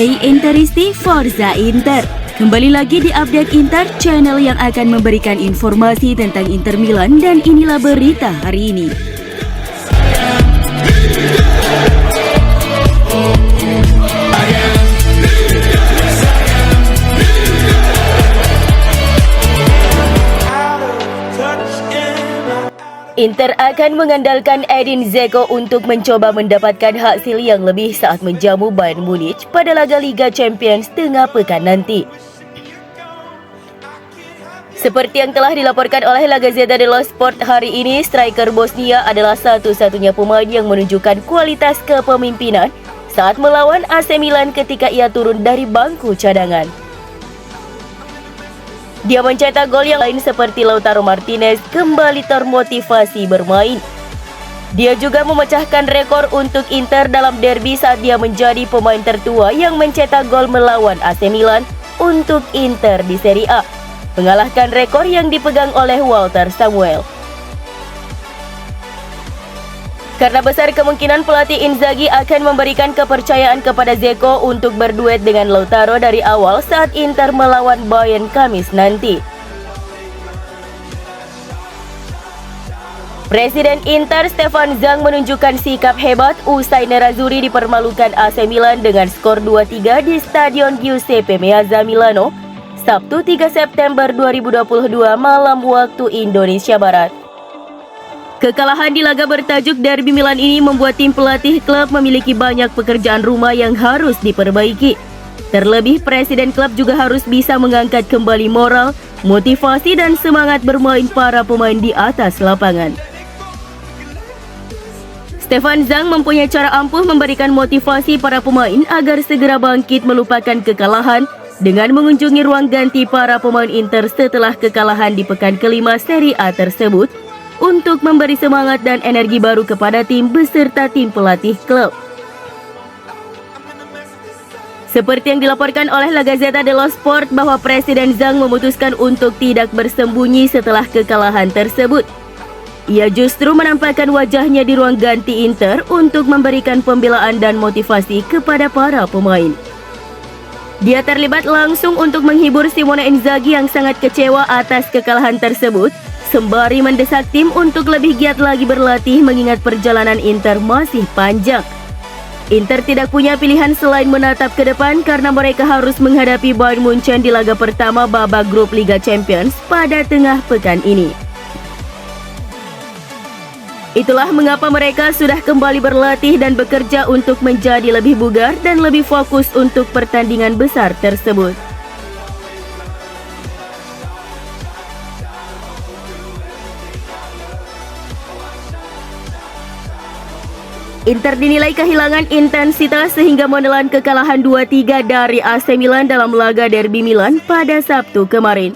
Hey Interisti, Forza Inter. Kembali lagi di Update Inter, channel yang akan memberikan informasi tentang Inter Milan, dan inilah berita hari ini. Inter akan mengandalkan Edin Dzeko untuk mencoba mendapatkan hasil yang lebih saat menjamu Bayern Munich pada laga Liga Champions tengah pekan nanti. Seperti yang telah dilaporkan oleh La Gazzetta dello Sport hari ini, striker Bosnia adalah satu-satunya pemain yang menunjukkan kualitas kepemimpinan saat melawan AC Milan ketika ia turun dari bangku cadangan. Dia mencetak gol yang lain seperti Lautaro Martinez kembali termotivasi bermain. Dia juga memecahkan rekor untuk Inter dalam derby saat dia menjadi pemain tertua yang mencetak gol melawan AC Milan untuk Inter di Serie A, mengalahkan rekor yang dipegang oleh Walter Samuel. Karena besar kemungkinan pelatih Inzaghi akan memberikan kepercayaan kepada Dzeko untuk berduet dengan Lautaro dari awal saat Inter melawan Bayern Kamis nanti. Presiden Inter Stefan Zhang menunjukkan sikap hebat usai Nerazzurri dipermalukan AC Milan dengan skor 2-3 di Stadion Giuseppe Meazza Milano, Sabtu 3 September 2022 malam waktu Indonesia Barat. Kekalahan di laga bertajuk Derby Milan ini membuat tim pelatih klub memiliki banyak pekerjaan rumah yang harus diperbaiki. Terlebih, presiden klub juga harus bisa mengangkat kembali moral, motivasi dan semangat bermain para pemain di atas lapangan. Stefan Zhang mempunyai cara ampuh memberikan motivasi para pemain agar segera bangkit melupakan kekalahan dengan mengunjungi ruang ganti para pemain Inter setelah kekalahan di pekan kelima Serie A tersebut, untuk memberi semangat dan energi baru kepada tim beserta tim pelatih klub. Seperti yang dilaporkan oleh La Gazzetta dello Sport bahwa Presiden Zhang memutuskan untuk tidak bersembunyi setelah kekalahan tersebut. Ia justru menampakkan wajahnya di ruang ganti Inter untuk memberikan pembelaan dan motivasi kepada para pemain. Dia terlibat langsung untuk menghibur Simone Inzaghi yang sangat kecewa atas kekalahan tersebut, sembari mendesak tim untuk lebih giat lagi berlatih mengingat perjalanan Inter masih panjang. Inter tidak punya pilihan selain menatap ke depan karena mereka harus menghadapi Bayern Munchen di laga pertama babak grup Liga Champions pada tengah pekan ini. Itulah mengapa mereka sudah kembali berlatih dan bekerja untuk menjadi lebih bugar dan lebih fokus untuk pertandingan besar tersebut. Inter dinilai kehilangan intensitas sehingga menelan kekalahan 2-3 dari AC Milan dalam laga Derby Milan pada Sabtu kemarin.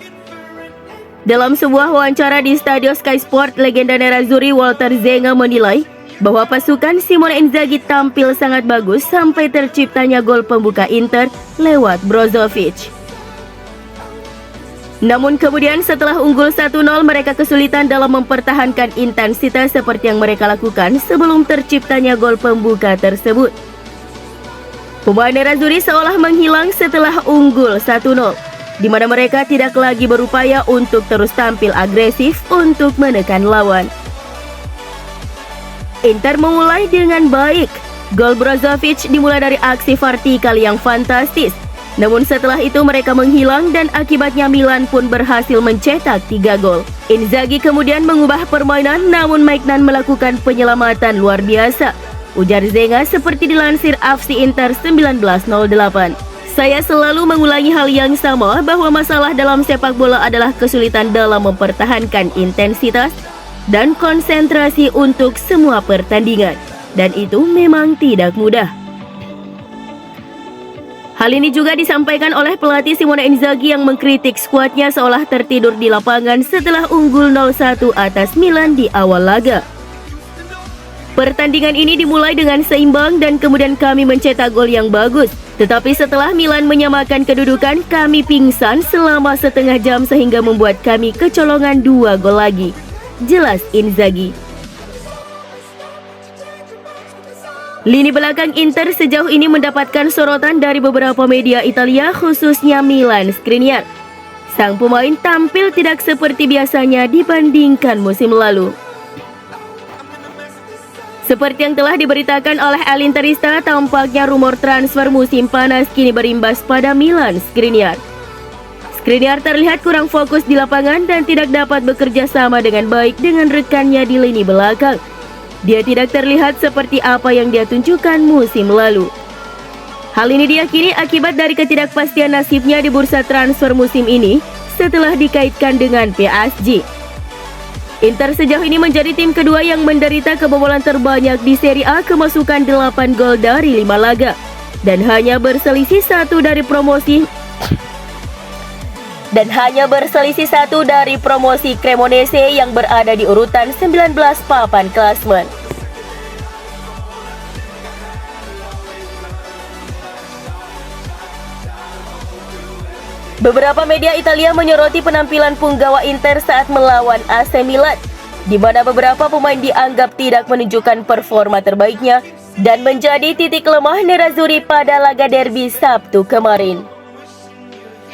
Dalam sebuah wawancara di Stadio Sky Sport, legenda Nerazzurri Walter Zenga menilai bahwa pasukan Simone Inzaghi tampil sangat bagus sampai terciptanya gol pembuka Inter lewat Brozovic. Namun kemudian setelah unggul 1-0 mereka kesulitan dalam mempertahankan intensitas seperti yang mereka lakukan sebelum terciptanya gol pembuka tersebut. Pemain Nerazzurri seolah menghilang setelah unggul 1-0, di mana mereka tidak lagi berupaya untuk terus tampil agresif untuk menekan lawan. Inter memulai dengan baik. Gol Brozovic dimulai dari aksi vertikal yang fantastis. Namun setelah itu mereka menghilang dan akibatnya Milan pun berhasil mencetak 3 gol. Inzaghi kemudian mengubah permainan namun Maignan melakukan penyelamatan luar biasa, ujar Zenga seperti dilansir AFC Inter 1908. Saya selalu mengulangi hal yang sama bahwa masalah dalam sepak bola adalah kesulitan dalam mempertahankan intensitas dan konsentrasi untuk semua pertandingan. Dan itu memang tidak mudah. Hal ini juga disampaikan oleh pelatih Simone Inzaghi yang mengkritik skuadnya seolah tertidur di lapangan setelah unggul 0-1 atas Milan di awal laga. Pertandingan ini dimulai dengan seimbang dan kemudian kami mencetak gol yang bagus. Tetapi setelah Milan menyamakan kedudukan, kami pingsan selama setengah jam sehingga membuat kami kecolongan 2 gol lagi, jelas Inzaghi. Lini belakang Inter sejauh ini mendapatkan sorotan dari beberapa media Italia, khususnya Milan Skriniar. Sang pemain tampil tidak seperti biasanya dibandingkan musim lalu. Seperti yang telah diberitakan oleh El Interista, tampaknya rumor transfer musim panas kini berimbas pada Milan Skriniar. Skriniar terlihat kurang fokus di lapangan dan tidak dapat bekerja sama dengan baik dengan rekannya di lini belakang. Dia tidak terlihat seperti apa yang dia tunjukkan musim lalu. Hal ini diyakini akibat dari ketidakpastian nasibnya di bursa transfer musim ini setelah dikaitkan dengan PSG. Inter sejauh ini menjadi tim kedua yang menderita kebobolan terbanyak di Serie A, kemasukan 8 gol dari 5 laga dan hanya berselisih satu dari promosi Cremonese yang berada di urutan 19 papan klasemen. Beberapa media Italia menyoroti penampilan punggawa Inter saat melawan AC Milan, di mana beberapa pemain dianggap tidak menunjukkan performa terbaiknya dan menjadi titik lemah Nerazzurri pada laga derby Sabtu kemarin.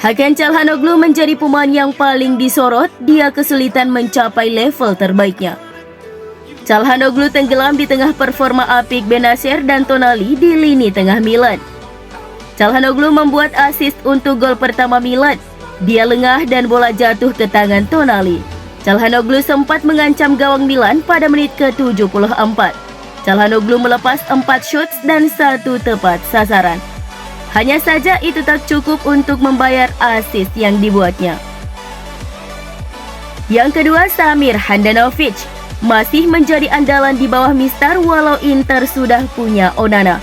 Hakan Çalhanoğlu menjadi pemain yang paling disorot, dia kesulitan mencapai level terbaiknya. Çalhanoğlu tenggelam di tengah performa apik Bennacer dan Tonali di lini tengah Milan. Çalhanoğlu membuat assist untuk gol pertama Milan. Dia lengah dan bola jatuh ke tangan Tonali. Çalhanoğlu sempat mengancam gawang Milan pada menit ke-74. Çalhanoğlu melepas 4 shots dan 1 tepat sasaran. Hanya saja itu tak cukup untuk membayar assist yang dibuatnya. Yang kedua, Samir Handanovic masih menjadi andalan di bawah Mistar walau Inter sudah punya Onana.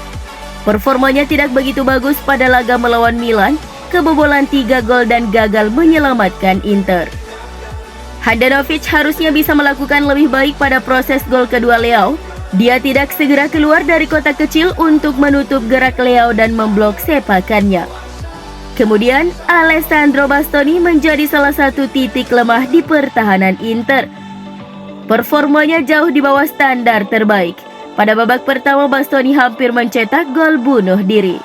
Performanya tidak begitu bagus pada laga melawan Milan, kebobolan 3 gol dan gagal menyelamatkan Inter. Handanovic harusnya bisa melakukan lebih baik pada proses gol kedua Leao. Dia tidak segera keluar dari kotak kecil untuk menutup gerak Leao dan memblok sepakannya. Kemudian, Alessandro Bastoni menjadi salah satu titik lemah di pertahanan Inter. Performanya jauh di bawah standar terbaik. Pada babak pertama, Bastoni hampir mencetak gol bunuh diri.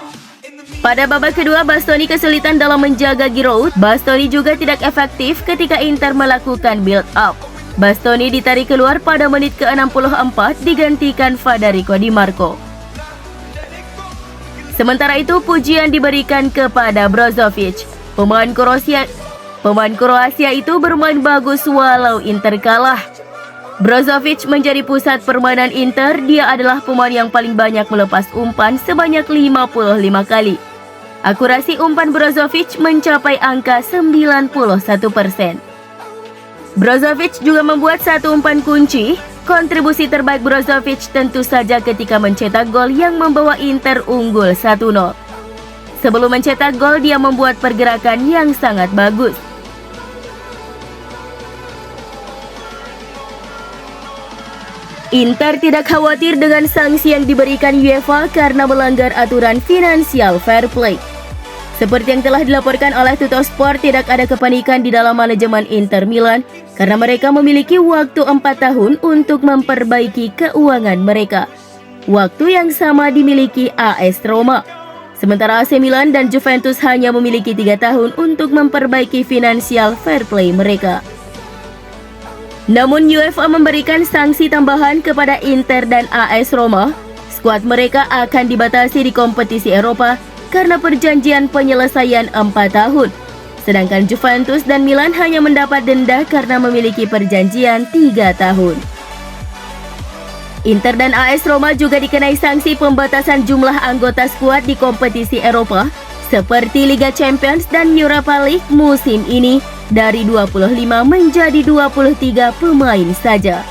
Pada babak kedua, Bastoni kesulitan dalam menjaga Giroud. Bastoni juga tidak efektif ketika Inter melakukan build up. Bastoni ditarik keluar pada menit ke-64 digantikan Federico Di Marco. Sementara itu, pujian diberikan kepada Brozovic. Pemain Kroasia itu bermain bagus walau Inter kalah. Brozovic menjadi pusat permainan Inter. Dia adalah pemain yang paling banyak melepas umpan sebanyak 55 kali. Akurasi umpan Brozovic mencapai angka 91%. Brozovic juga membuat satu umpan kunci. Kontribusi terbaik Brozovic tentu saja ketika mencetak gol yang membawa Inter unggul 1-0. Sebelum mencetak gol, dia membuat pergerakan yang sangat bagus. Inter tidak khawatir dengan sanksi yang diberikan UEFA karena melanggar aturan Financial Fair Play. Seperti yang telah dilaporkan oleh Tuttosport, tidak ada kepanikan di dalam manajemen Inter Milan karena mereka memiliki waktu 4 tahun untuk memperbaiki keuangan mereka. Waktu yang sama dimiliki AS Roma. Sementara AC Milan dan Juventus hanya memiliki 3 tahun untuk memperbaiki Financial Fair Play mereka. Namun UEFA memberikan sanksi tambahan kepada Inter dan AS Roma. Skuad mereka akan dibatasi di kompetisi Eropa karena perjanjian penyelesaian 4 tahun. Sedangkan Juventus dan Milan hanya mendapat denda karena memiliki perjanjian 3 tahun. Inter dan AS Roma juga dikenai sanksi pembatasan jumlah anggota skuad di kompetisi Eropa seperti Liga Champions dan Europa League musim ini dari 25 menjadi 23 pemain saja.